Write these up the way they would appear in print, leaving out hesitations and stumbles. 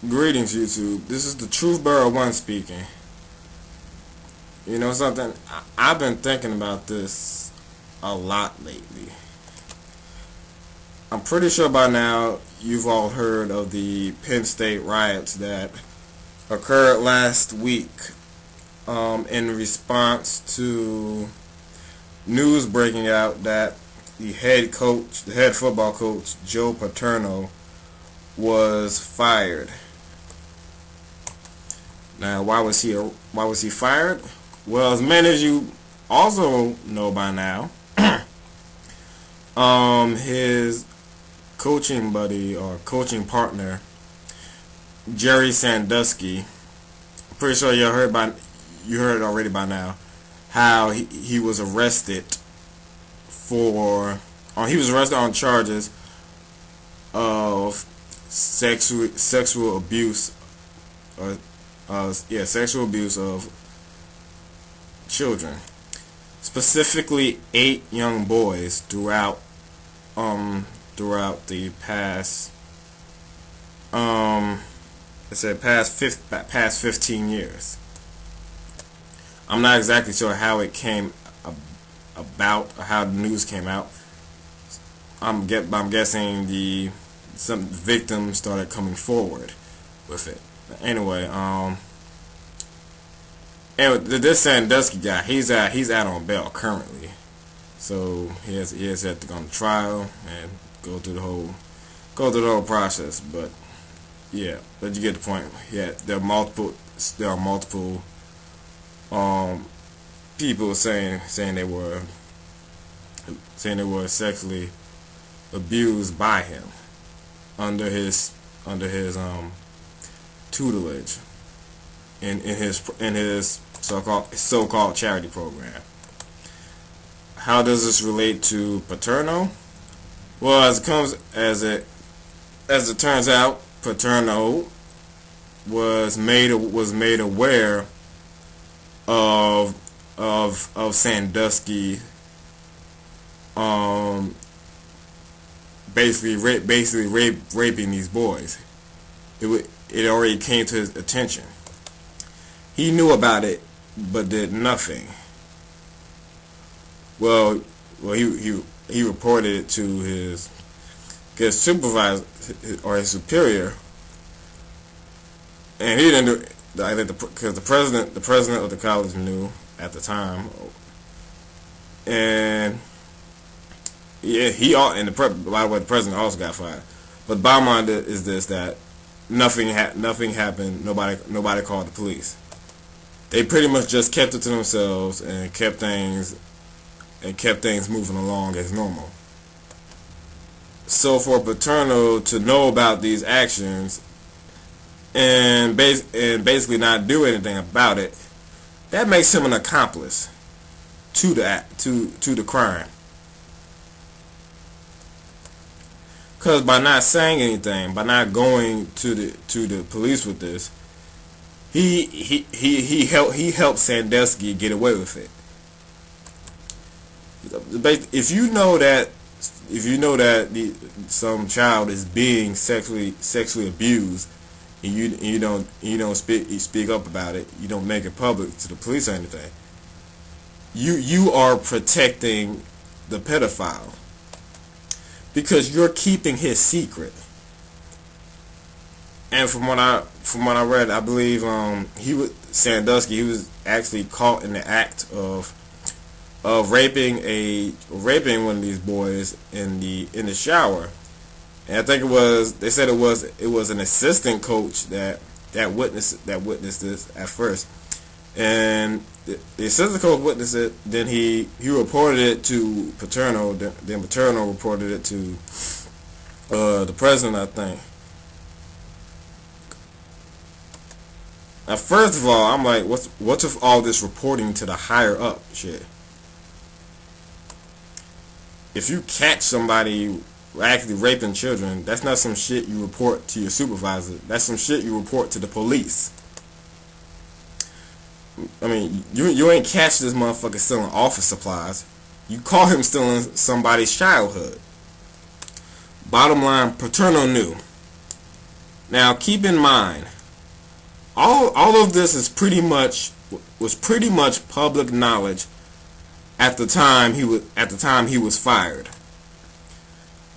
Greetings, YouTube. This is the Truth Bearer One speaking. You know something? I've been thinking about this a lot lately. I'm pretty sure by now you've all heard of the Penn State riots that occurred last week in response to news breaking out that the head football coach, Joe Paterno, was fired. Now, why was he fired? Well, as many as you also know by now, his coaching buddy or coaching partner, Jerry Sandusky, pretty sure you heard already by now, how he was arrested on charges of sexual abuse, sexual abuse of children, specifically 8 young boys throughout the past past 15 years. I'm not exactly sure how it came about or how the news came out. I'm guessing some victims started coming forward with it. Anyway, this Sandusky guy, he's out on bail currently, so he has to go on trial and go through the whole process. But yeah, but you get the point. Yeah, there are multiple people saying they were sexually abused by him under his tutelage in his so-called charity program. How does this relate to Paterno? Well, as it turns out, Paterno was made aware of Sandusky basically raping these boys. It already came to his attention. He knew about it, but did nothing. Well, he reported it to his supervisor or his superior, and he didn't do it because the president of the college knew at the time, and yeah, by the way, the president also got fired. But bottom line is this: that nothing happened. Nobody called the police. They pretty much just kept it to themselves and kept things moving along as normal. So for Paterno to know about these actions and basically not do anything about it, that makes him an accomplice to the crime. Because by not saying anything, by not going to the police with this, he helped Sandusky get away with it. If you know that some child is being sexually abused, and you don't speak up about it, you don't make it public to the police or anything, you are protecting the pedophile because you're keeping his secret. And from what I read, I believe Sandusky was actually caught in the act of raping one of these boys in the shower. And I think they said it was an assistant coach that witnessed this at first. And the assistant coach witnessed it, then he reported it to Paterno, then Paterno reported it to the president, I think. Now, first of all, I'm like, what's with all this reporting to the higher up shit? If you catch somebody actually raping children, that's not some shit you report to your supervisor. That's some shit you report to the police. I mean, you ain't catch this motherfucker stealing office supplies. You call him stealing somebody's childhood. Bottom line, Paterno knew. Now, keep in mind, all of this is was pretty much public knowledge at the time he was fired,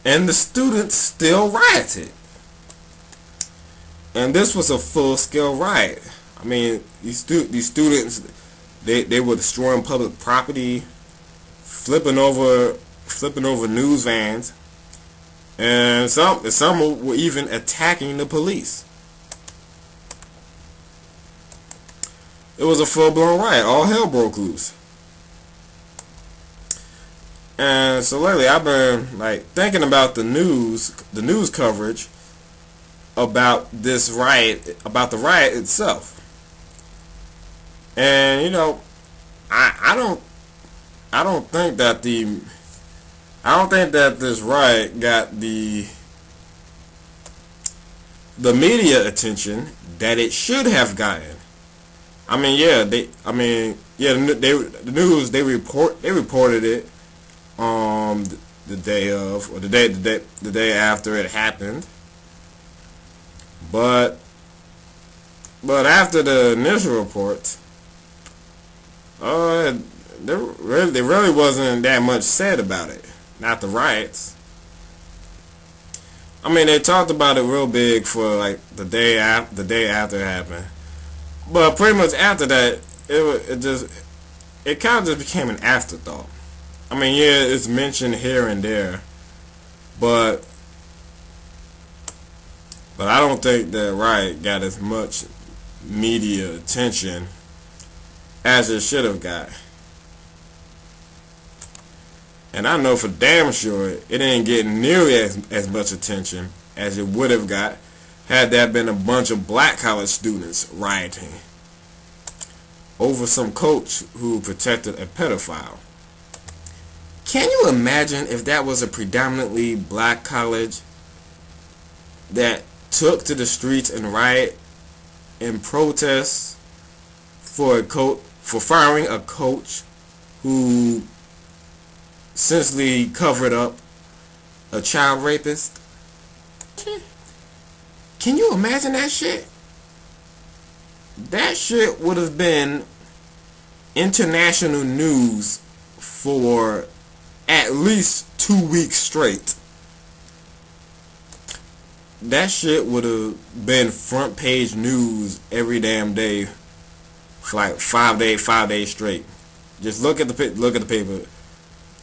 and the students still rioted. And this was a full-scale riot. I mean, these students, they were destroying public property, flipping over news vans, and some were even attacking the police. It was a full-blown riot. All hell broke loose. And so lately, I've been thinking about the news coverage about this riot, about the riot itself. And I don't think that this riot got the media attention that it should have gotten. I mean, the news they reported it the day of, or the day after it happened. But after the initial reports, there really wasn't that much said about it. Not the riots. I mean, they talked about it real big for the day after it happened, but pretty much after that, it kind of just became an afterthought. I mean, yeah, it's mentioned here and there, but I don't think that riot got as much media attention as it should have got. And I know for damn sure it ain't getting nearly as much attention as it would have got had there been a bunch of black college students rioting over some coach who protected a pedophile. Can you imagine if that was a predominantly black college that took to the streets and riot in protest for firing a coach who essentially covered up a child rapist? Can you imagine that shit? That shit would have been international news for at least 2 weeks straight. That shit would have been front page news every damn day for 5 days straight. Just look at the paper.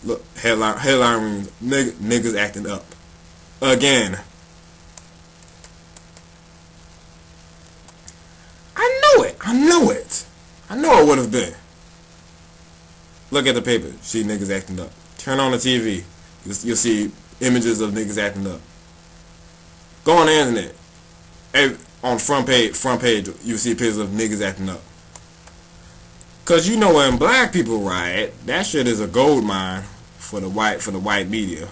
Look, headline reads, niggas acting up again. I know it would have been. Look at the paper. See niggas acting up. Turn on the TV. You'll see images of niggas acting up. Go on the internet. On front page, you see pictures of niggas acting up. Cause when black people riot, that shit is a gold mine for the white media.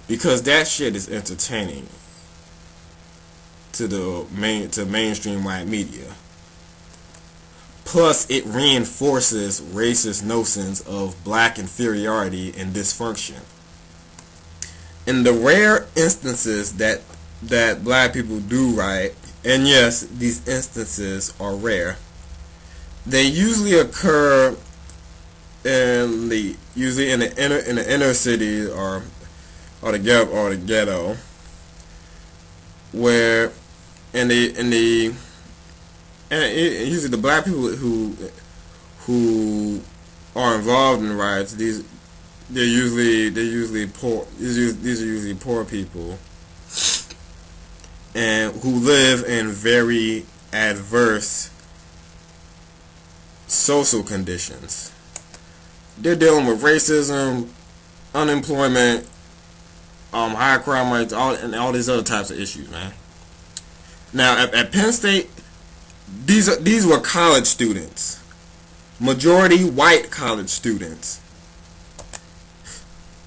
Because that shit is entertaining to mainstream white media. Plus, it reinforces racist notions of black inferiority and dysfunction. In the rare instances that black people do riot, and yes, these instances are rare, they usually occur in the inner city or the ghetto, where usually the black people who are involved in riots, they're usually poor. These are usually poor people, and who live in very adverse social conditions. They're dealing with racism, unemployment, high crime rates, and all these other types of issues, man. Now, at Penn State, these were college students, majority white college students,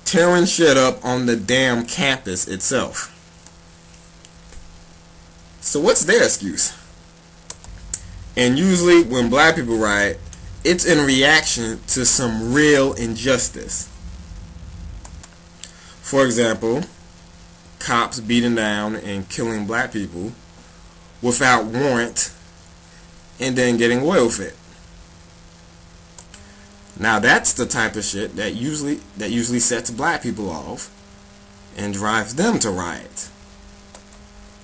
tearing shit up on the damn campus itself. So what's their excuse? And usually when black people riot, it's in reaction to some real injustice. For example, cops beating down and killing black people without warrant and then getting away with it. Now that's the type of shit that usually sets black people off and drives them to riot.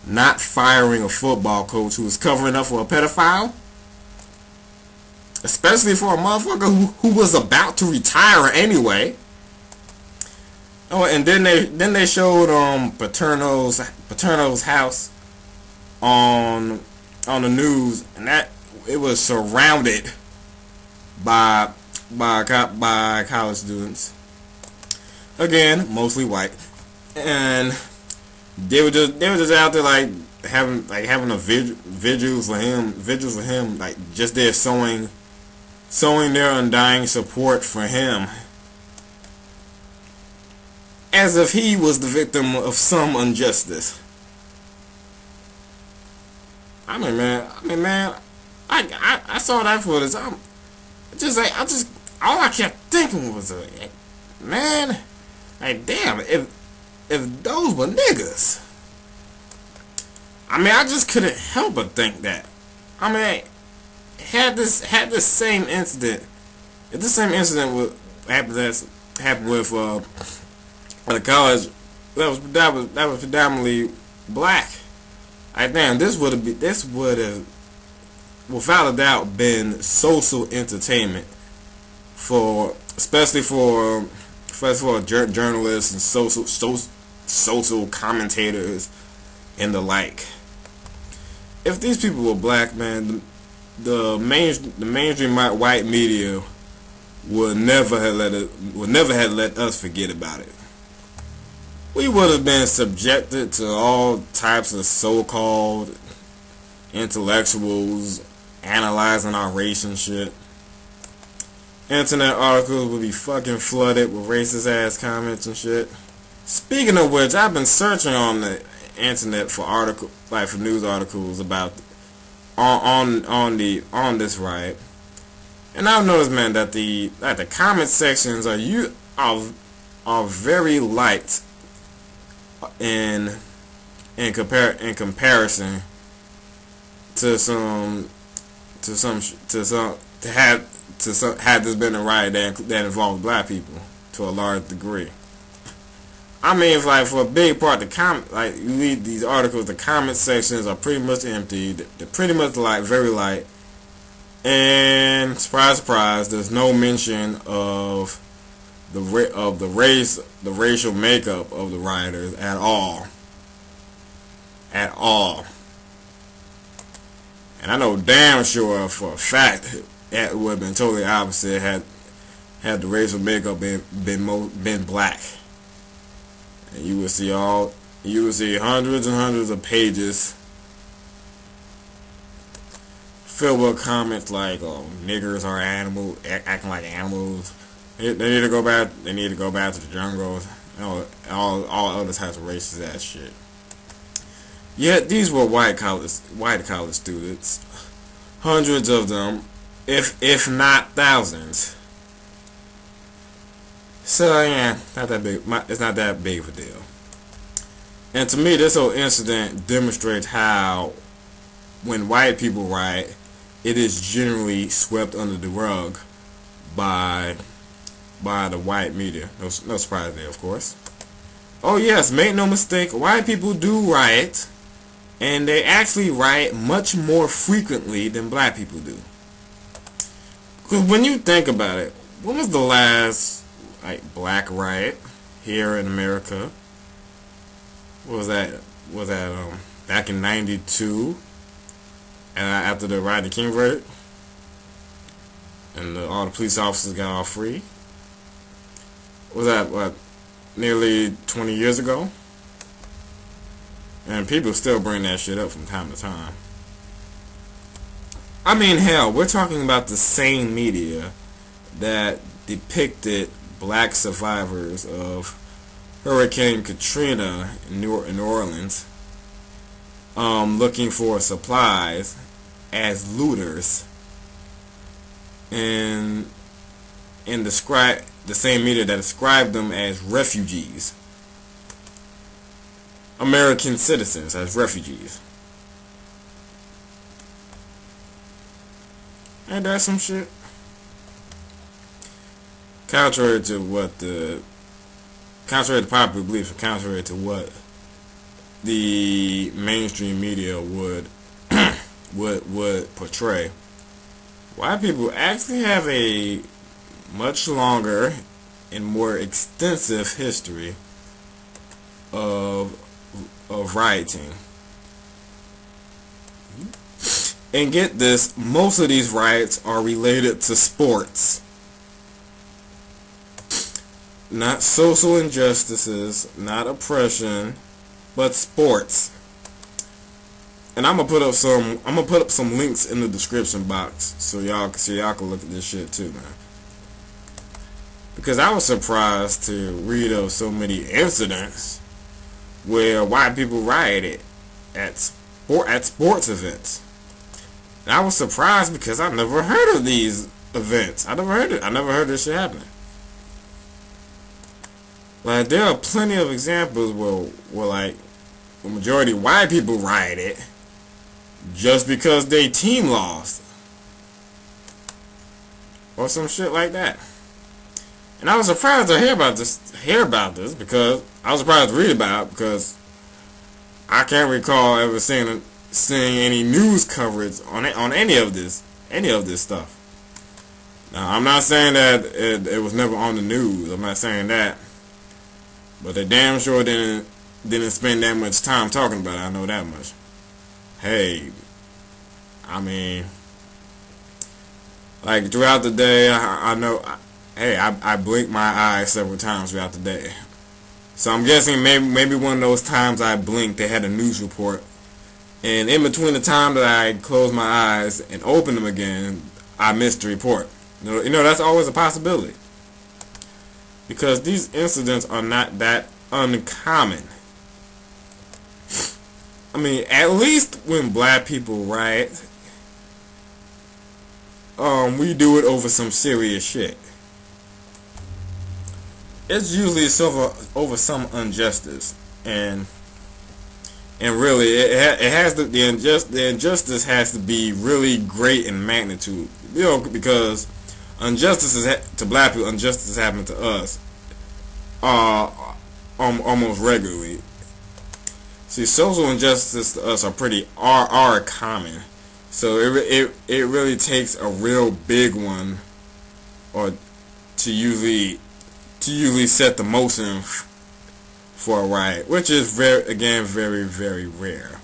Not firing a football coach who was covering up for a pedophile. Especially for a motherfucker who was about to retire anyway. Oh, and then they showed Paterno's house on the news, and that it was surrounded by college students. Again, mostly white, and they were just out there like having a vigils for him, like just there showing their undying support for him, as if he was the victim of some injustice. I mean, man, I saw that footage. All I kept thinking was, man, like, damn, if those were niggas. I mean, I just couldn't help but think that. I mean, had this same incident, if this same incident happened with at a college that was predominantly black, like, damn, this would have without a doubt been social entertainment especially for journalists and social commentators and the like. If these people were black, man, the mainstream white media would never have let us forget about it. We would have been subjected to all types of so-called intellectuals analyzing our race and shit. Internet articles would be fucking flooded with racist ass comments and shit. Speaking of which, I've been searching on the internet for news articles about on this riot, and I've noticed, man, that the comment sections are very light in comparison to had this been a riot that involved black people to a large degree. I mean, it's like for a big part, you read these articles, the comment sections are pretty much empty. They're pretty much very light, and surprise, surprise, there's no mention of the racial makeup of the rioters at all. And I know damn sure for a fact it would have been totally opposite had the racial makeup been black. And you would see hundreds and hundreds of pages filled with comments like, "Oh, niggers are animals, acting like animals. They need to go back. They need to go back to the jungles." All other types of racist ass shit. Yet these were white college students, hundreds of them, if not thousands. So yeah, not that big. It's not that big of a deal. And to me, this whole incident demonstrates how, when white people riot, it is generally swept under the rug by the white media. No surprise there, of course. Oh yes, make no mistake, white people do riot, and they actually riot much more frequently than black people do. Because when you think about it, when was the last black riot here in America? What was that? Was that back in '92? And after the Rodney King verdict, and all the police officers got off free. Was that nearly 20 years ago? And people still bring that shit up from time to time. I mean, hell, we're talking about the same media that depicted black survivors of Hurricane Katrina in New Orleans looking for supplies as looters, and the same media that described them as refugees. American citizens as refugees. Ain't that some shit? Contrary to popular belief, and contrary to what the mainstream media would would portray, white people actually have a much longer and more extensive history of rioting. And get this, most of these riots are related to sports. Not social injustices, not oppression, but sports. And I'm gonna put up some links in the description box so y'all can look at this shit too, man. Because I was surprised to read of so many incidents where white people rioted at sports events. And I was surprised because I never heard of these events. I never heard this shit happening. Like, there are plenty of examples where like the majority of white people rioted just because their team lost, or some shit like that. And I was surprised to hear about this because I was surprised to read about it because I can't recall ever seeing any news coverage on any of this stuff. Now, I'm not saying that it was never on the news. I'm not saying that, but they damn sure didn't spend that much time talking about it. I know that much. Hey, I mean, like, throughout the day, I know. Hey, I blink my eyes several times throughout the day. So I'm guessing maybe one of those times I blinked, they had a news report. And in between the time that I closed my eyes and opened them again, I missed the report. You know, that's always a possibility. Because these incidents are not that uncommon. I mean, at least when black people riot, we do it over some serious shit. It's usually over some injustice, and really it has the injustice has to be really great in magnitude, you know, because injustices to black people, injustices happen to us almost regularly. See, social injustices to us are common, so it really takes a real big one, or to usually set the motion for a riot, which is very, very rare.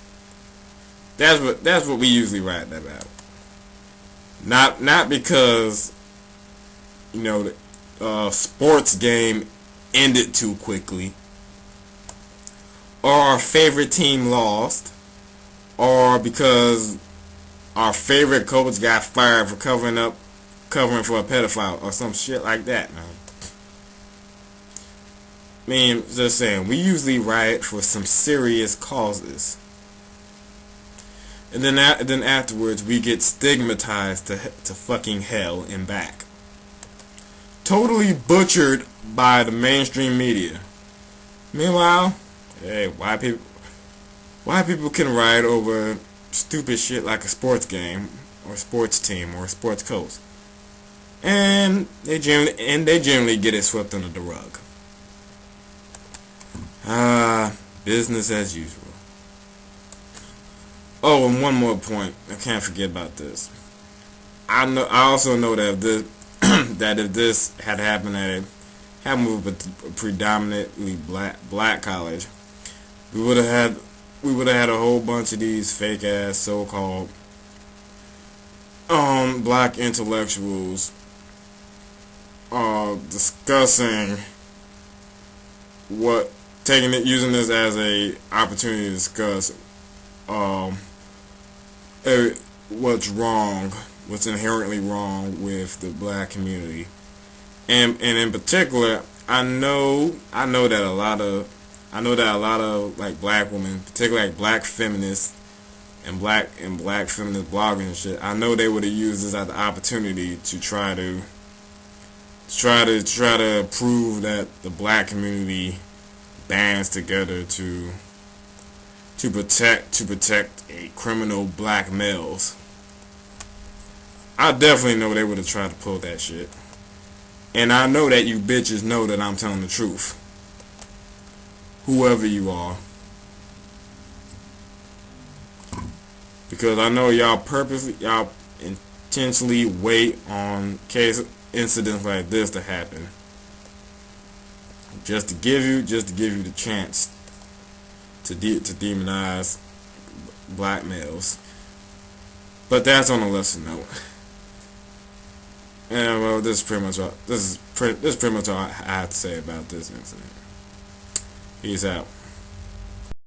That's what we usually riot about. Not because, you know, the sports game ended too quickly, or our favorite team lost, or because our favorite coach got fired for covering for a pedophile or some shit like that, man. I mean, just saying, we usually riot for some serious causes, and then afterwards we get stigmatized to fucking hell and back, totally butchered by the mainstream media. Meanwhile, hey, white people can riot over stupid shit like a sports game or a sports team or a sports coach, and they generally get it swept under the rug. Business as usual. Oh, and one more point. I can't forget about this. I also know that if this had happened with a predominantly black college, we would have had a whole bunch of these fake ass so-called black intellectuals discussing using this as a opportunity to discuss what's inherently wrong with the black community, and in particular, I know that a lot of like black women, particularly like black feminists and black feminist bloggers and shit, I know they would have used this as an opportunity to try to prove that the black community bands together to to protect a criminal black males. I definitely know they would have tried to pull that shit. And I know that you bitches know that I'm telling the truth. Whoever you are. Because I know y'all intentionally wait on incidents like this to happen. Just to give you the chance to demonize black males. But that's on a lesser note. And well, this is pretty much all I have to say about this incident. Peace out.